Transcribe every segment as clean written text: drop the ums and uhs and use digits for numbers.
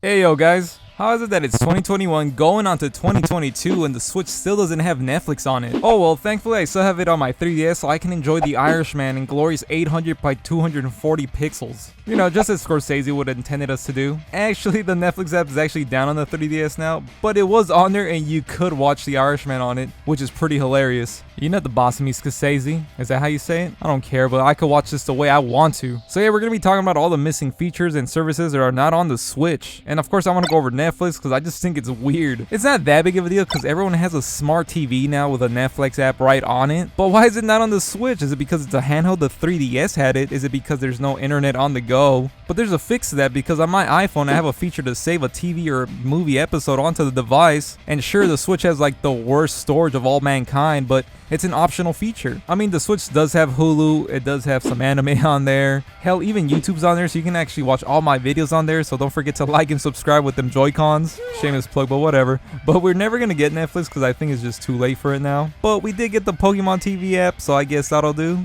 Hey yo guys, how is it that it's 2021 going on to 2022 and the Switch still doesn't have Netflix on it? Oh well, thankfully I still have it on my 3DS so I can enjoy The Irishman in glorious 800 by 240 pixels. You know, just as Scorsese would have intended us to do. Actually, the Netflix app is actually down on the 3DS now, but it was on there and you could watch The Irishman on it, which is pretty hilarious. You're not the boss of me, Scorsese. Is that how you say it? I don't care, but I could watch this the way I want to. So yeah, we're gonna be talking about all the missing features and services that are not on the Switch. And of course, I want to go over Netflix because I just think it's weird. It's not that big of a deal because everyone has a smart TV now with a Netflix app right on it. But why is it not on the Switch? Is it because it's a handheld? The 3DS had it. Is it because there's no internet on the go? But there's a fix to that because on my iPhone, I have a feature to save a TV or movie episode onto the device. And sure, the Switch has like the worst storage of all mankind, but it's an optional feature. I mean, the Switch does have Hulu, it does have some anime on there. Hell, even YouTube's on there, so you can actually watch all my videos on there. So don't forget to like and subscribe with them Joy-Cons. Shameless plug, but whatever. But we're never gonna get Netflix because I think it's just too late for it now. But we did get the Pokemon TV app, so I guess that'll do.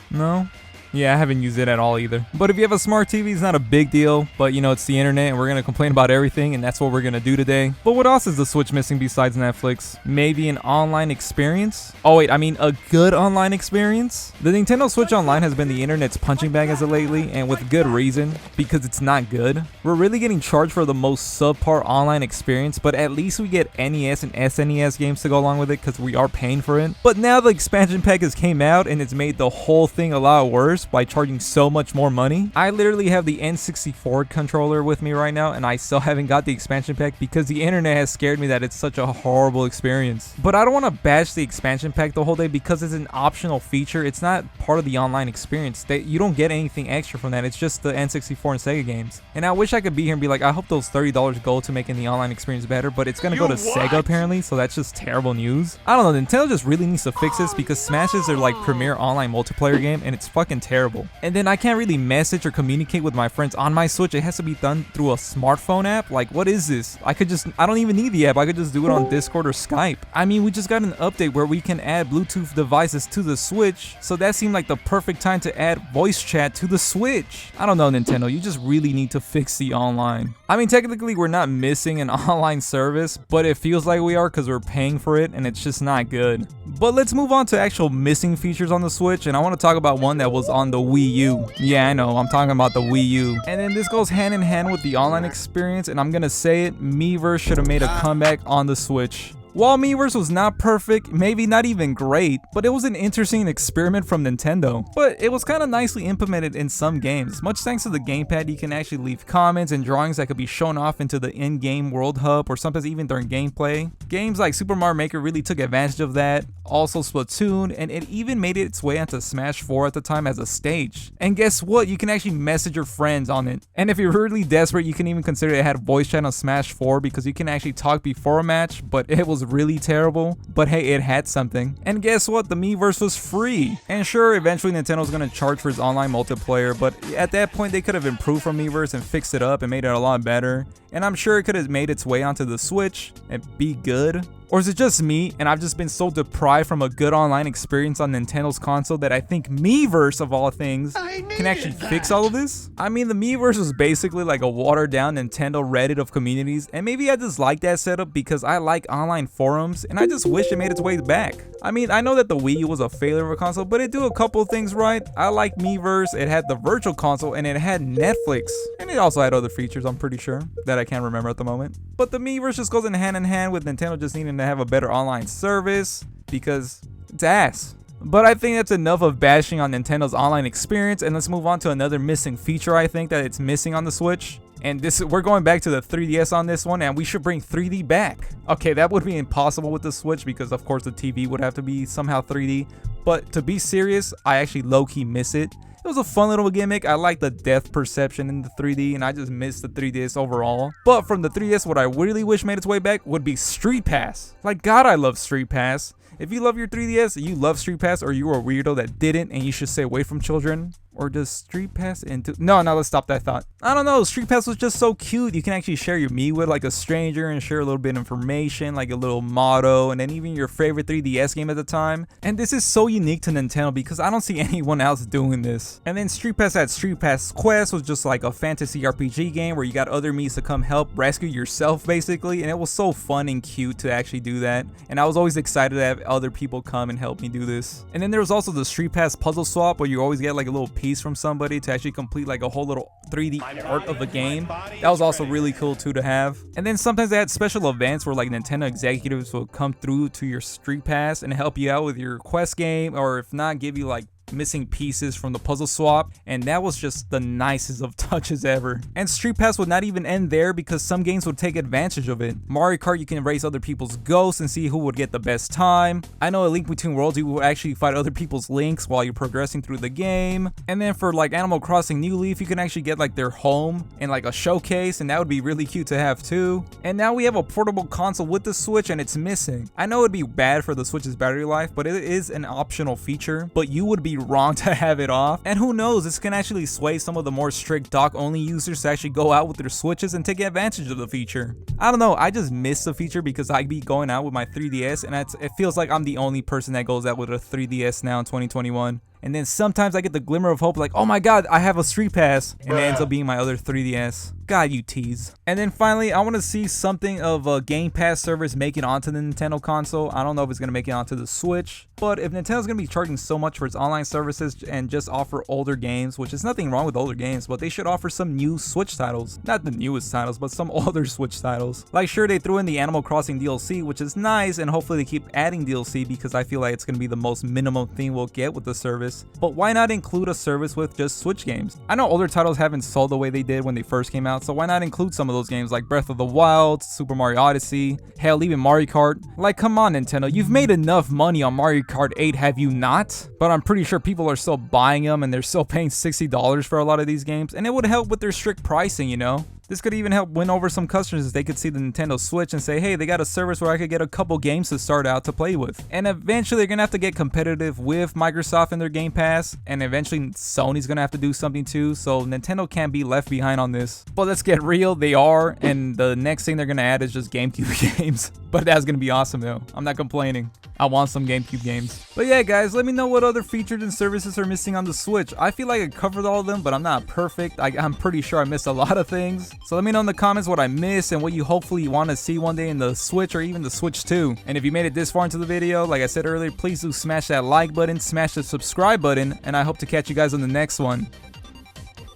No? Yeah, I haven't used it at all either. But if you have a smart TV, it's not a big deal. But you know, it's the internet and we're going to complain about everything, and that's what we're going to do today. But what else is the Switch missing besides Netflix? Maybe an online experience? Oh wait, I mean a good online experience? The Nintendo Switch Online has been the internet's punching bag as of lately, and with good reason, because it's not good. We're really getting charged for the most subpar online experience, but at least we get NES and SNES games to go along with it because we are paying for it. But now the expansion pack has came out and it's made the whole thing a lot worse by charging so much more money. I literally have the N64 controller with me right now and I still haven't got the expansion pack because the internet has scared me that it's such a horrible experience. But I don't want to bash the expansion pack the whole day because it's an optional feature. It's not part of the online experience. You don't get anything extra from that. It's just the N64 and Sega games. And I wish I could be here and be like, I hope those $30 go to making the online experience better, but it's gonna go to Sega apparently, so that's just terrible news. I don't know, Nintendo just really needs to fix this because Smash is their like premier online multiplayer game and it's fucking terrible. And then I can't really message or communicate with my friends on my Switch. It has to be done through a smartphone app. Like, what is this? I don't even need the app. I could just do it on Discord or Skype. I mean, we just got an update where we can add Bluetooth devices to the Switch, so that seemed like the perfect time to add voice chat to the Switch. I don't know, Nintendo, you just really need to fix the online. I mean, technically we're not missing an online service, but it feels like we are because we're paying for it and it's just not good. But let's move on to actual missing features on the Switch, and I want to talk about one that was on the Wii U. Yeah, I know, I'm talking about the Wii U. And then this goes hand in hand with the online experience, and I'm gonna say it, Miiverse should have made a comeback on the Switch. While Miiverse was not perfect, maybe not even great, but it was an interesting experiment from Nintendo. But it was kind of nicely implemented in some games. Much thanks to the gamepad, you can actually leave comments and drawings that could be shown off into the in-game world hub, or sometimes even during gameplay. Games like Super Mario Maker really took advantage of that, also Splatoon, and it even made its way onto Smash 4 at the time as a stage. And guess what? You can actually message your friends on it. And if you're really desperate, you can even consider it had voice chat on Smash 4 because you can actually talk before a match, but it was really terrible. But hey, it had something. And guess what? The Miiverse was free. And sure, eventually Nintendo's gonna charge for its online multiplayer, but at that point they could have improved from Miiverse and fixed it up and made it a lot better. And I'm sure it could have made its way onto the Switch and be good. Or is it just me and I've just been so deprived from a good online experience on Nintendo's console that I think Miiverse of all things can actually fix all of this? I mean, the Miiverse was basically like a watered down Nintendo Reddit of communities, and maybe I just like that setup because I like online forums and I just wish it made its way back. I mean, I know that the Wii U was a failure of a console, but it do a couple of things right. I like Miiverse, it had the virtual console and it had Netflix, and it also had other features, I'm pretty sure, that I can't remember at the moment. But the Miiverse just goes in hand with Nintendo just needing to have a better online service because it's ass. But I think that's enough of bashing on Nintendo's online experience, and let's move on to another missing feature I think that it's missing on the Switch. And we're going back to the 3DS on this one, and we should bring 3D back. Okay, that would be impossible with the Switch because of course the TV would have to be somehow 3D. But to be serious, I actually low-key miss it. It was a fun little gimmick. I like the depth perception in the 3D, and I just miss the 3DS overall. But from the 3DS, what I really wish made its way back would be Street Pass. Like, God, I love Street Pass. If you love your 3DS, you love Street Pass, or you were a weirdo that didn't and you should stay away from children, Or does Street Pass into... No, let's stop that thought. I don't know. Street Pass was just so cute. You can actually share your Mii with like a stranger and share a little bit of information, like a little motto, and then even your favorite 3DS game at the time. And this is so unique to Nintendo because I don't see anyone else doing this. And then Street Pass had Street Pass Quest, was just like a fantasy RPG game where you got other Miis to come help rescue yourself basically. And it was so fun and cute to actually do that. And I was always excited to have other people come and help me do this. And then there was also the Street Pass puzzle swap where you always get like a little piece from somebody to actually complete like a whole little 3D art of a game. That was also really cool too to have. And then sometimes they had special events where like Nintendo executives would come through to your Street Pass and help you out with your quest game, or if not, give you like missing pieces from the puzzle swap, and that was just the nicest of touches ever. And Street Pass would not even end there because some games would take advantage of it. Mario Kart, you can race other people's ghosts and see who would get the best time. I know a Link Between Worlds, you would actually fight other people's links while you're progressing through the game. And then for like Animal Crossing New Leaf, you can actually get like their home and like a showcase, and that would be really cute to have too. And now we have a portable console with the Switch and it's missing. I know it'd be bad for the Switch's battery life, but it is an optional feature, but you would be wrong to have it off. And who knows, this can actually sway some of the more strict dock only users to actually go out with their Switches and take advantage of the feature. I don't know, I just miss the feature because I be going out with my 3DS and it feels like I'm the only person that goes out with a 3DS now in 2021. And then sometimes I get the glimmer of hope like, oh my god, I have a Street Pass, and it ends up being my other 3DS. God, you tease. And then finally, I want to see something of a Game Pass service make it onto the Nintendo console. I don't know if it's going to make it onto the Switch, but if Nintendo's going to be charging so much for its online services and just offer older games, which is nothing wrong with older games, but they should offer some new Switch titles. Not the newest titles, but some older Switch titles. Like sure, they threw in the Animal Crossing DLC, which is nice, and hopefully they keep adding DLC because I feel like it's going to be the most minimum thing we'll get with the service. But why not include a service with just Switch games? I know older titles haven't sold the way they did when they first came out, so why not include some of those games like Breath of the Wild, Super Mario Odyssey, hell, even Mario Kart? Like, come on Nintendo, you've made enough money on Mario Kart 8, have you not? But I'm pretty sure people are still buying them and they're still paying $60 for a lot of these games, and it would help with their strict pricing, you know? This could even help win over some customers as they could see the Nintendo Switch and say, hey, they got a service where I could get a couple games to start out to play with. And eventually they're gonna have to get competitive with Microsoft and their Game Pass, and eventually Sony's gonna have to do something too, so Nintendo can't be left behind on this. But let's get real, they are, and the next thing they're gonna add is just GameCube games. But that's gonna be awesome though. I'm not complaining. I want some GameCube games. But yeah guys, let me know what other features and services are missing on the Switch. I feel like I covered all of them, but I'm not perfect. I'm pretty sure I missed a lot of things. So let me know in the comments what I missed and what you hopefully want to see one day in the Switch or even the Switch 2. And if you made it this far into the video, like I said earlier, please do smash that like button, smash the subscribe button, and I hope to catch you guys on the next one.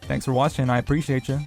Thanks for watching, I appreciate you.